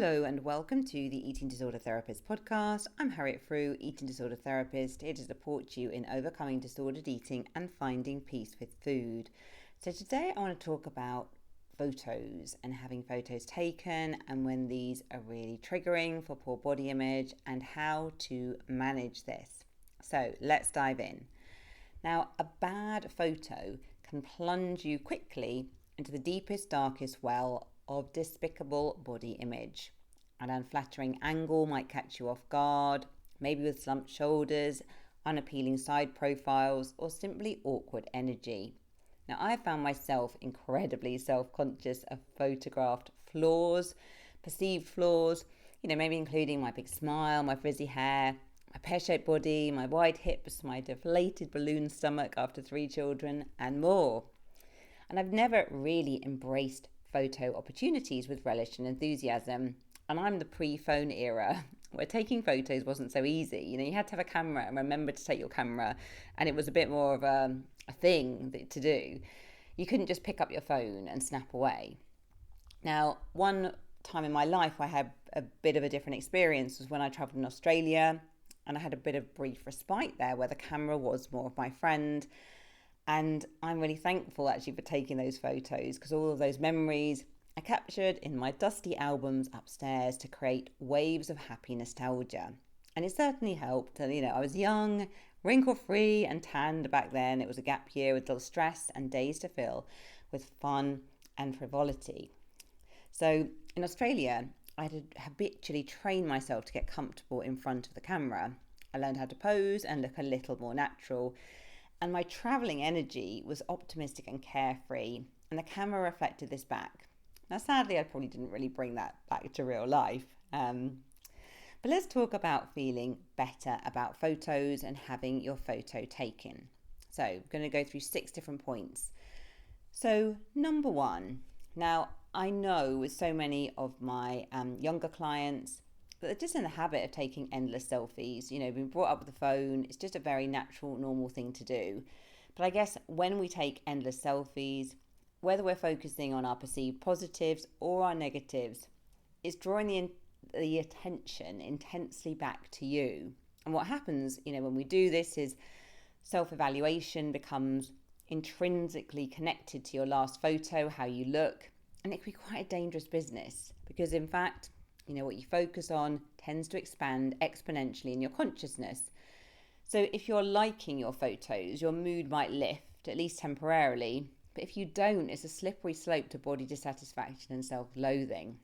Hello and welcome to the Eating Disorder Therapist podcast. I'm Harriet Frew, eating disorder therapist, here to support you in overcoming disordered eating and finding peace with food. So today I want to talk about photos and having photos taken and when these are really triggering for poor body image and how to manage this. So let's dive in. Now, a bad photo can plunge you quickly into the deepest, darkest well of despicable body image. An unflattering angle might catch you off guard, maybe with slumped shoulders, unappealing side profiles, or simply awkward energy. Now, I found myself incredibly self-conscious of photographed flaws, perceived flaws, maybe including my big smile, my frizzy hair, my pear-shaped body, my wide hips, my deflated balloon stomach after 3 children, and more. And I've never really embraced photo opportunities with relish and enthusiasm. And I'm the pre-phone era where taking photos wasn't so easy. You had to have a camera and remember to take your camera, and it was a bit more of a thing to do. You couldn't just pick up your phone and snap away. Now, one time in my life I had a bit of a different experience was when I traveled in Australia, and I had a bit of brief respite there where the camera was more of my friend. And I'm really thankful actually for taking those photos, because all of those memories I captured in my dusty albums upstairs to create waves of happy nostalgia. And it certainly helped. I was young, wrinkle-free and tanned back then. It was a gap year with little stress and days to fill with fun and frivolity. So in Australia, I had habitually trained myself to get comfortable in front of the camera. I learned how to pose and look a little more natural. And my travelling energy was optimistic and carefree, and the camera reflected this back. Now, sadly, I probably didn't really bring that back to real life. But let's talk about feeling better about photos and having your photo taken. So I'm going to go through 6 different points. So number 1, now I know with so many of my younger clients, but they're just in the habit of taking endless selfies. Being brought up with the phone, it's just a very natural, normal thing to do. But I guess when we take endless selfies, whether we're focusing on our perceived positives or our negatives, it's drawing the attention intensely back to you. And what happens, when we do this is self-evaluation becomes intrinsically connected to your last photo, how you look, and it can be quite a dangerous business because, in fact, what you focus on tends to expand exponentially in your consciousness. So if you're liking your photos, your mood might lift, at least temporarily. But if you don't, it's a slippery slope to body dissatisfaction and self-loathing.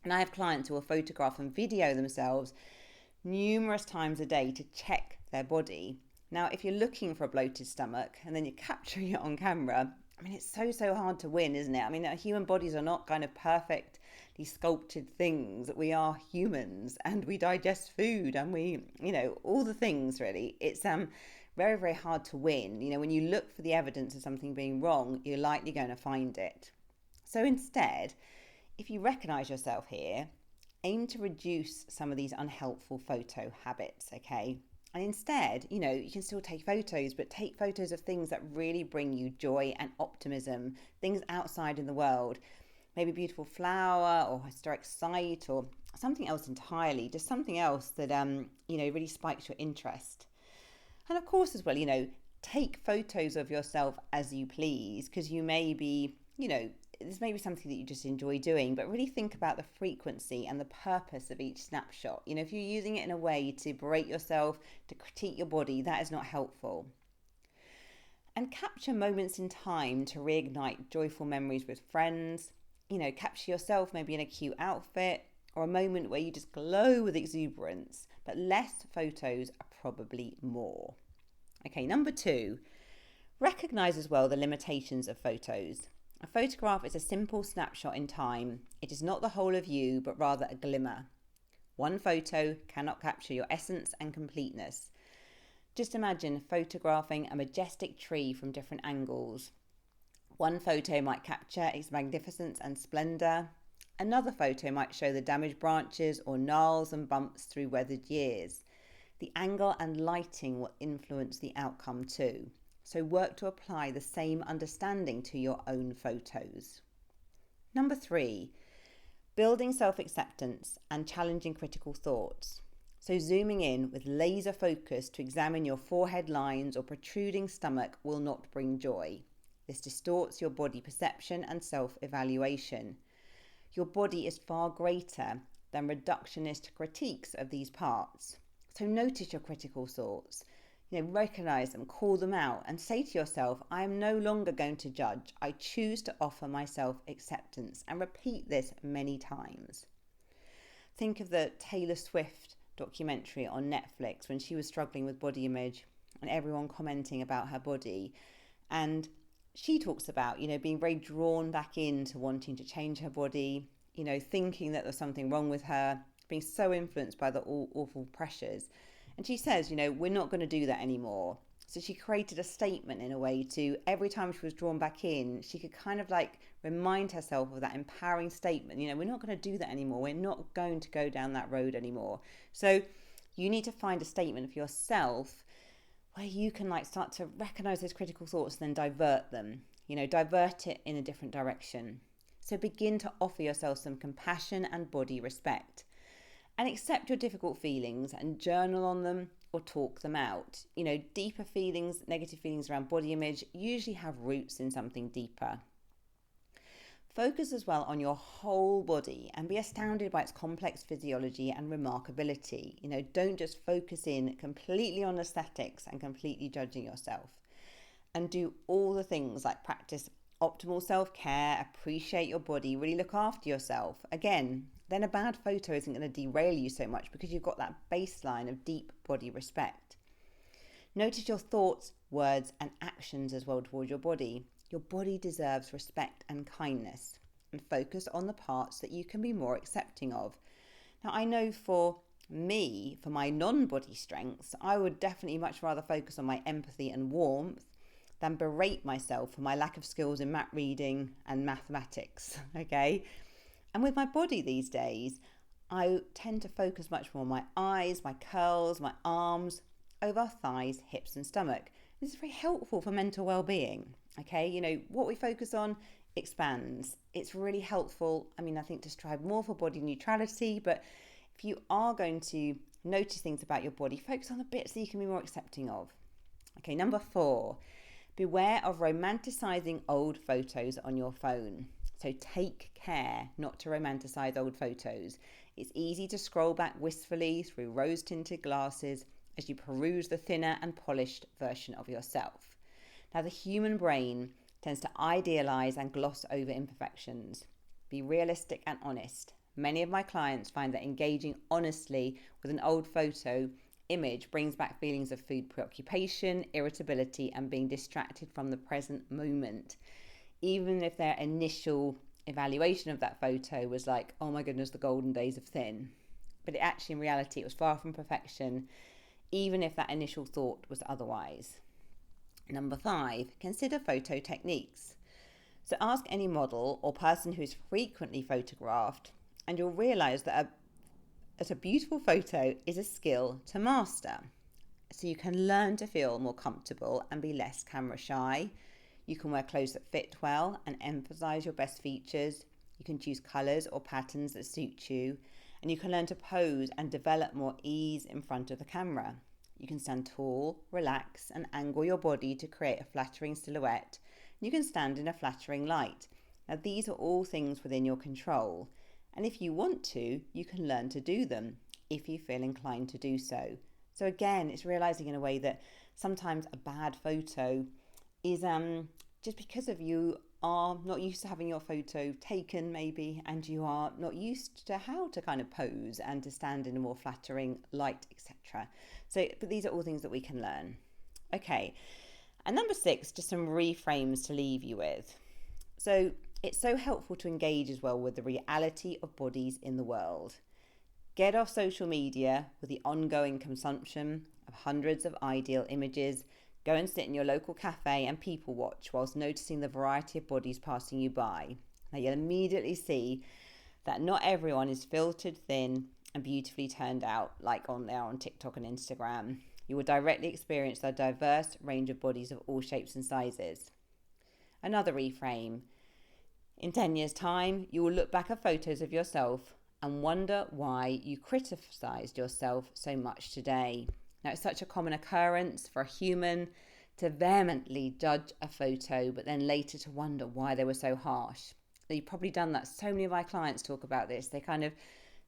And I have clients who will photograph and video themselves numerous times a day to check their body. Now, if you're looking for a bloated stomach and then you're capturing it on camera, it's so hard to win, isn't it? Our human bodies are not kind of perfectly sculpted things. We are humans and we digest food and we, all the things really. It's very, very hard to win. When you look for the evidence of something being wrong, you're likely going to find it. So instead, if you recognize yourself here, aim to reduce some of these unhelpful photo habits, okay? And instead, you can still take photos, but take photos of things that really bring you joy and optimism, things outside in the world. Maybe a beautiful flower or historic site or something else entirely, just something else that, really spikes your interest. And of course, as well, take photos of yourself as you please, because you may be, this may be something that you just enjoy doing, but really think about the frequency and the purpose of each snapshot. If you're using it in a way to berate yourself, to critique your body, that is not helpful. And capture moments in time to reignite joyful memories with friends. Capture yourself maybe in a cute outfit or a moment where you just glow with exuberance, but less photos are probably more. Okay, number 2, recognize as well the limitations of photos. A photograph is a simple snapshot in time. It is not the whole of you, but rather a glimmer. One photo cannot capture your essence and completeness. Just imagine photographing a majestic tree from different angles. One photo might capture its magnificence and splendor. Another photo might show the damaged branches or gnarls and bumps through weathered years. The angle and lighting will influence the outcome too. So work to apply the same understanding to your own photos. Number 3, building self-acceptance and challenging critical thoughts. So zooming in with laser focus to examine your forehead lines or protruding stomach will not bring joy. This distorts your body perception and self-evaluation. Your body is far greater than reductionist critiques of these parts. So notice your critical thoughts. Recognize them, call them out, and say to yourself, I am no longer going to judge. I choose to offer myself acceptance, and repeat this many times. Think of the Taylor Swift documentary on Netflix when she was struggling with body image and everyone commenting about her body. And she talks about, being very drawn back into wanting to change her body, thinking that there's something wrong with her, being so influenced by the awful pressures. And she says, we're not going to do that anymore. So she created a statement in a way to every time she was drawn back in, she could kind of like remind herself of that empowering statement. We're not going to do that anymore. We're not going to go down that road anymore. So you need to find a statement for yourself where you can start to recognize those critical thoughts and then divert them, divert it in a different direction. So begin to offer yourself some compassion and body respect. And accept your difficult feelings and journal on them or talk them out. Deeper feelings, negative feelings around body image usually have roots in something deeper. Focus as well on your whole body and be astounded by its complex physiology and remarkability. Don't just focus in completely on aesthetics and completely judging yourself. And do all the things like practice optimal self-care, appreciate your body, really look after yourself. Again, then a bad photo isn't going to derail you so much because you've got that baseline of deep body respect. Notice your thoughts, words, and actions as well towards your body. Your body deserves respect and kindness, and focus on the parts that you can be more accepting of. Now, I know for me, for my non-body strengths, I would definitely much rather focus on my empathy and warmth than berate myself for my lack of skills in map reading and mathematics, okay? And with my body these days, I tend to focus much more on my eyes, my curls, my arms, over thighs, hips and stomach. This is very helpful for mental well-being, okay? What we focus on expands. It's really helpful, I think, to strive more for body neutrality, but if you are going to notice things about your body, focus on the bits that you can be more accepting of. Okay, number 4, beware of romanticizing old photos on your phone. So take care not to romanticize old photos. It's easy to scroll back wistfully through rose-tinted glasses as you peruse the thinner and polished version of yourself. Now, the human brain tends to idealize and gloss over imperfections. Be realistic and honest. Many of my clients find that engaging honestly with an old photo image brings back feelings of food preoccupation, irritability, and being distracted from the present moment. Even if their initial evaluation of that photo was like, oh my goodness, the golden days of thin. But in reality, it was far from perfection, even if that initial thought was otherwise. Number 5, consider photo techniques. So ask any model or person who is frequently photographed, and you'll realize that a beautiful photo is a skill to master. So you can learn to feel more comfortable and be less camera shy. You can wear clothes that fit well and emphasize your best features. You can choose colors or patterns that suit you. And you can learn to pose and develop more ease in front of the camera. You can stand tall, relax, and angle your body to create a flattering silhouette. You can stand in a flattering light. Now, these are all things within your control. And if you want to, you can learn to do them if you feel inclined to do so. So again, it's realizing in a way that sometimes a bad photo is just because of you are not used to having your photo taken maybe, and you are not used to how to kind of pose and to stand in a more flattering light, etc. But these are all things that we can learn. Okay, and number 6, just some reframes to leave you with. So it's so helpful to engage as well with the reality of bodies in the world. Get off social media with the ongoing consumption of hundreds of ideal images. Go and sit in your local cafe and people watch whilst noticing the variety of bodies passing you by. Now you'll immediately see that not everyone is filtered thin and beautifully turned out like they are on TikTok and Instagram. You will directly experience the diverse range of bodies of all shapes and sizes. Another reframe. In 10 years' time, you will look back at photos of yourself and wonder why you criticised yourself so much today. Now, it's such a common occurrence for a human to vehemently judge a photo, but then later to wonder why they were so harsh. You've probably done that. So many of my clients talk about this. They kind of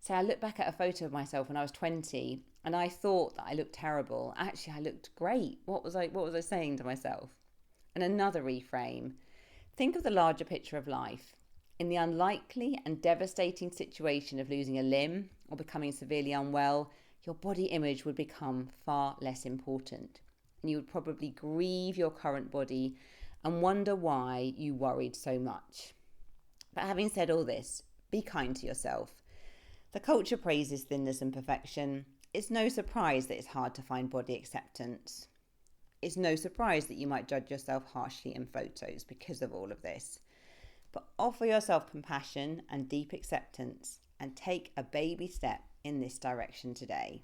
say, I look back at a photo of myself when I was 20 and I thought that I looked terrible. Actually, I looked great. What was I saying to myself? And another reframe. Think of the larger picture of life. In the unlikely and devastating situation of losing a limb or becoming severely unwell, your body image would become far less important. And you would probably grieve your current body and wonder why you worried so much. But having said all this, be kind to yourself. The culture praises thinness and perfection. It's no surprise that it's hard to find body acceptance. It's no surprise that you might judge yourself harshly in photos because of all of this. But offer yourself compassion and deep acceptance and take a baby step in this direction today.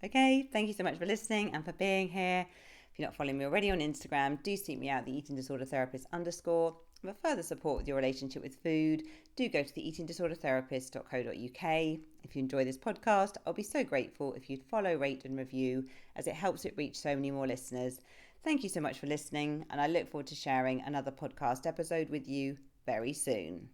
Okay, thank you so much for listening and for being here. If you're not following me already on Instagram, do seek me out, the Eating Disorder Therapist _. For further support with your relationship with food, do go to the eatingdisordertherapist.co.uk. If you enjoy this podcast, I'll be so grateful if you'd follow, rate and review, as it helps it reach so many more listeners. Thank you so much for listening, and I look forward to sharing another podcast episode with you very soon.